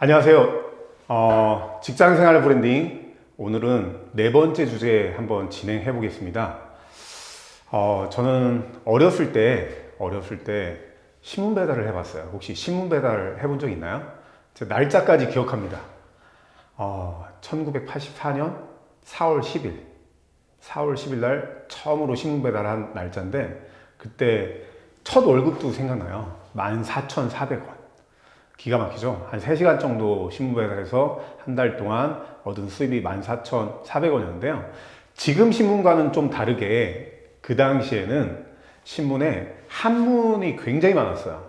안녕하세요. 직장생활 브랜딩 오늘은 네 번째 주제 한번 진행해 보겠습니다. 저는 어렸을 때 신문 배달을 해봤어요. 혹시 신문 배달 해본 적 있나요? 제 날짜까지 기억합니다. 1984년 4월 10일 4월 10일 날 처음으로 신문 배달한 날짜인데 그때 첫 월급도 생각나요. 14,400원. 기가 막히죠. 한 3시간 정도 신문 배달해서 한 달 동안 얻은 수입이 14,400원이었는데요. 지금 신문과는 좀 다르게 그 당시에는 신문에 한문이 굉장히 많았어요.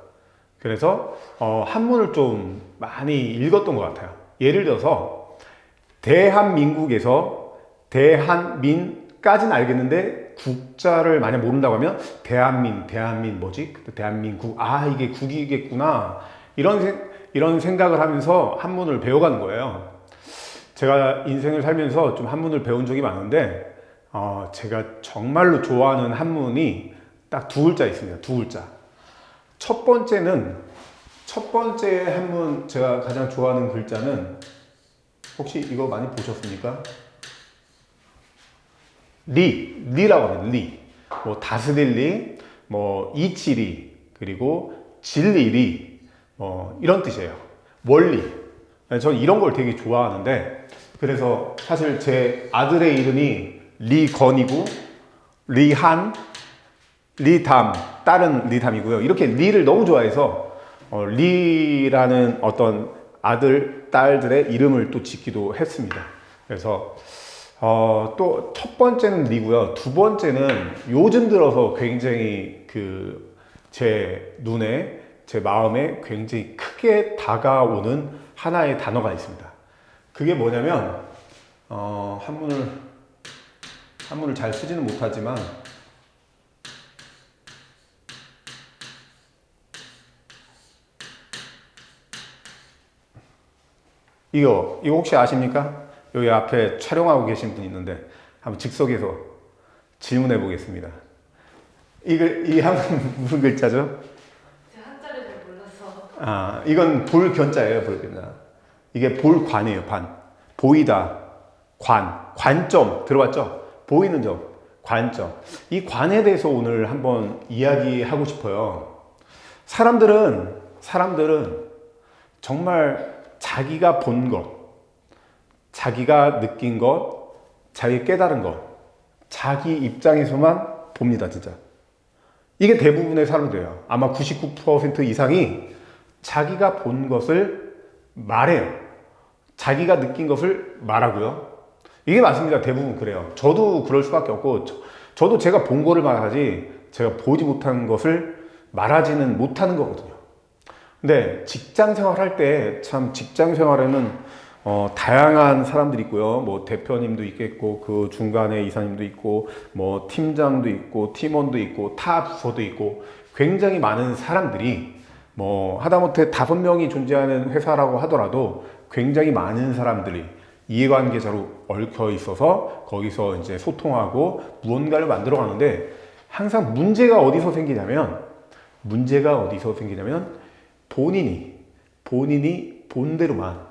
그래서 한문을 좀 많이 읽었던 것 같아요. 예를 들어서 대한민국에서 대한민까지는 알겠는데 국자를 만약 모른다고 하면 대한민 뭐지? 그때 대한민국, 이게 국이겠구나. 이런 생각을 하면서 한문을 배워가는 거예요. 제가 인생을 살면서 좀 한문을 배운 적이 많은데, 제가 정말로 좋아하는 한문이 딱 두 글자 있습니다. 두 글자. 첫 번째 한문 제가 가장 좋아하는 글자는 혹시 이거 많이 보셨습니까? 리라고 합니다. 리. 뭐 다스릴 리, 뭐 이치리, 그리고 진리리. 이런 뜻이에요. 원리. 저는 이런 걸 되게 좋아하는데, 그래서 사실 제 아들의 이름이 리건이고, 리한, 리담, 딸은 리담이고요. 이렇게 리를 너무 좋아해서, 리라는 어떤 아들, 딸들의 이름을 또 짓기도 했습니다. 그래서, 또 첫 번째는 리고요. 두 번째는 요즘 들어서 굉장히 제 눈에 제 마음에 굉장히 크게 다가오는 하나의 단어가 있습니다. 그게 뭐냐면 한문을 잘 쓰지는 못하지만 이거 혹시 아십니까? 여기 앞에 촬영하고 계신 분이 있는데 한번 즉석에서 질문해 보겠습니다. 이 한문 무슨 글자죠? 이건 볼견자예요, 볼견자. 이게 볼관이에요, 관. 보이다, 관점, 들어봤죠? 보이는 점, 관점. 이 관에 대해서 오늘 한번 이야기하고 싶어요. 사람들은 정말 자기가 본 것, 자기가 느낀 것, 자기 깨달은 것, 자기 입장에서만 봅니다, 진짜. 이게 대부분의 사람들이에요. 아마 99% 이상이 자기가 본 것을 말해요. 자기가 느낀 것을 말하고요. 이게 맞습니다. 대부분 그래요. 저도 그럴 수밖에 없고, 저도 제가 본 거를 말하지, 제가 보지 못한 것을 말하지는 못하는 거거든요. 근데 직장 생활할 때, 참 직장 생활에는, 다양한 사람들이 있고요. 뭐 대표님도 있겠고, 그 중간에 이사님도 있고, 뭐 팀장도 있고, 팀원도 있고, 타 부서도 있고, 굉장히 많은 사람들이 하다못해 5명이 존재하는 회사라고 하더라도 굉장히 많은 사람들이 이해관계자로 얽혀 있어서 거기서 이제 소통하고 무언가를 만들어 가는데 항상 문제가 어디서 생기냐면 본인이 본 대로만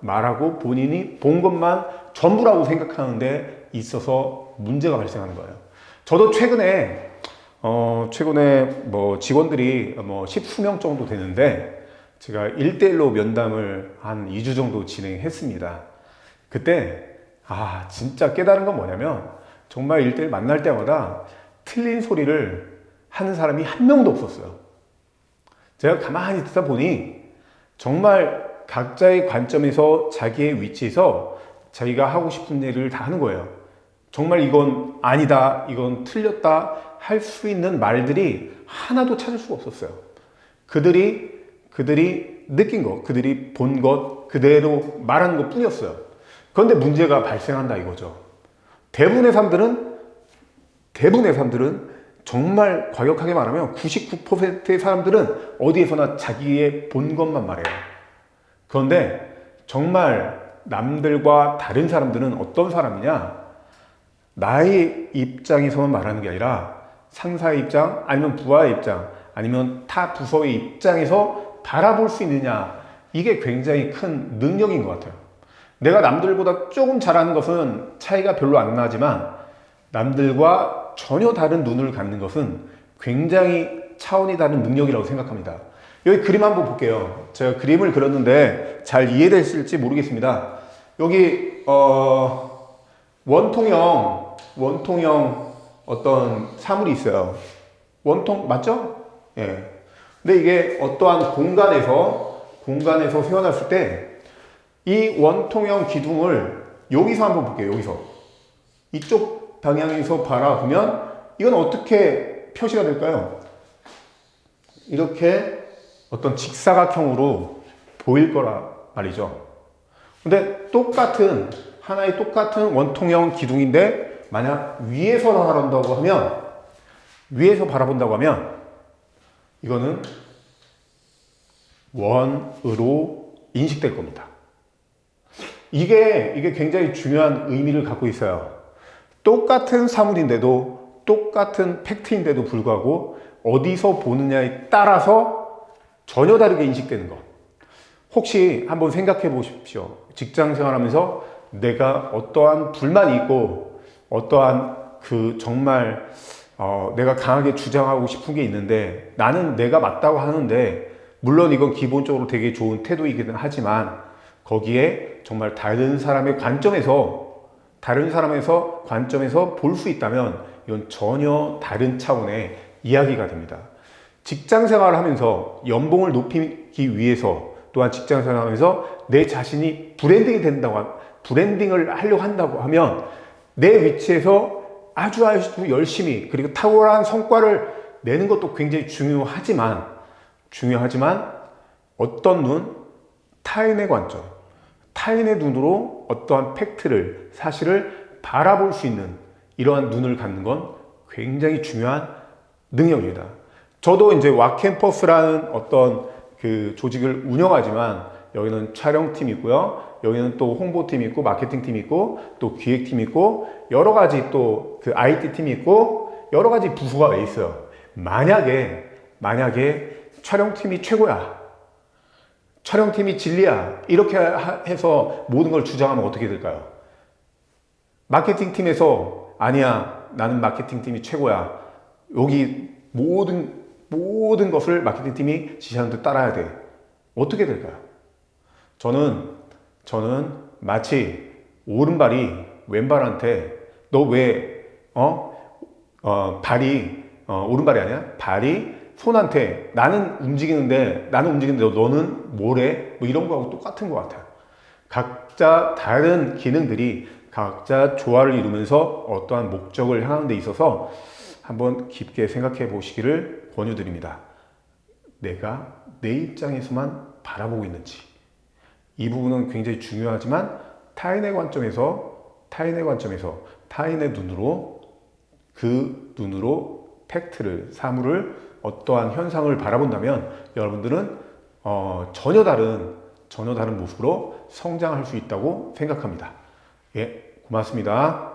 말하고 본인이 본 것만 전부라고 생각하는데 있어서 문제가 발생하는 거예요. 저도 최근에 직원들이 10수명 정도 되는데 제가 1대1로 면담을 한 2주 정도 진행했습니다. 그때 진짜 깨달은 건 뭐냐면 정말 1대1 만날 때마다 틀린 소리를 하는 사람이 한 명도 없었어요. 제가 가만히 듣다 보니 정말 각자의 관점에서 자기의 위치에서 자기가 하고 싶은 얘기를 다 하는 거예요. 정말 이건 아니다, 이건 틀렸다 할 수 있는 말들이 하나도 찾을 수가 없었어요. 그들이 느낀 것, 그들이 본 것 그대로 말하는 것 뿐이었어요. 그런데 문제가 발생한다 이거죠. 대부분의 사람들은 정말 과격하게 말하면 99%의 사람들은 어디에서나 자기의 본 것만 말해요. 그런데 정말 남들과 다른 사람들은 어떤 사람이냐? 나의 입장에서만 말하는 게 아니라 상사의 입장, 아니면 부하의 입장, 아니면 타 부서의 입장에서 바라볼 수 있느냐, 이게 굉장히 큰 능력인 것 같아요. 내가 남들보다 조금 잘하는 것은 차이가 별로 안 나지만 남들과 전혀 다른 눈을 갖는 것은 굉장히 차원이 다른 능력이라고 생각합니다. 여기 그림 한번 볼게요. 제가 그림을 그렸는데 잘 이해되실지 모르겠습니다. 여기 원통형 어떤 사물이 있어요. 원통 맞죠? 예. 근데 이게 어떠한 공간에서 세워놨을 때 이 원통형 기둥을 여기서 한번 볼게요. 여기서 이쪽 방향에서 바라보면 이건 어떻게 표시가 될까요? 이렇게 어떤 직사각형으로 보일 거라 말이죠. 근데 하나의 똑같은 원통형 기둥인데 만약 위에서 바라본다고 하면 이거는 원으로 인식될 겁니다. 이게 굉장히 중요한 의미를 갖고 있어요. 똑같은 사물인데도, 똑같은 팩트인데도 불구하고 어디서 보느냐에 따라서 전혀 다르게 인식되는 것. 혹시 한번 생각해 보십시오. 직장 생활하면서 내가 어떠한 불만이 있고 어떠한 정말 내가 강하게 주장하고 싶은 게 있는데 나는 내가 맞다고 하는데 물론 이건 기본적으로 되게 좋은 태도이기는 하지만 거기에 정말 다른 사람의 관점에서 볼 수 있다면 이건 전혀 다른 차원의 이야기가 됩니다. 직장 생활을 하면서 연봉을 높이기 위해서 또한 직장 생활을 하면서 내 자신이 브랜딩을 하려고 한다고 하면 내 위치에서 아주 열심히 그리고 탁월한 성과를 내는 것도 굉장히 중요하지만 어떤 눈? 타인의 관점, 타인의 눈으로 어떠한 사실을 바라볼 수 있는 이러한 눈을 갖는 건 굉장히 중요한 능력입니다. 저도 이제 와캠퍼스라는 어떤 조직을 운영하지만 여기는 촬영팀이 있고요. 여기는 또 홍보팀이 있고 마케팅팀이 있고 또 기획팀이 있고 여러 가지 또 IT팀이 있고 여러 가지 부서가 있어요. 만약에 촬영팀이 최고야, 촬영팀이 진리야 이렇게 해서 모든 걸 주장하면 어떻게 될까요? 마케팅팀에서 아니야 나는 마케팅팀이 최고야 여기 모든 것을 마케팅팀이 지시하는 데 따라야 돼. 어떻게 될까요? 저는 마치 오른발이 왼발한테 너 왜 오른발이 아니야? 발이 손한테 나는 움직이는데 너는 뭐래? 뭐 이런 거하고 똑같은 것 같아요. 각자 다른 기능들이 각자 조화를 이루면서 어떠한 목적을 향하는 데 있어서 한번 깊게 생각해 보시기를 권유드립니다. 내가 내 입장에서만 바라보고 있는지, 이 부분은 굉장히 중요하지만 타인의 눈으로 팩트를, 사물을, 어떠한 현상을 바라본다면 여러분들은 전혀 다른 모습으로 성장할 수 있다고 생각합니다. 예, 고맙습니다.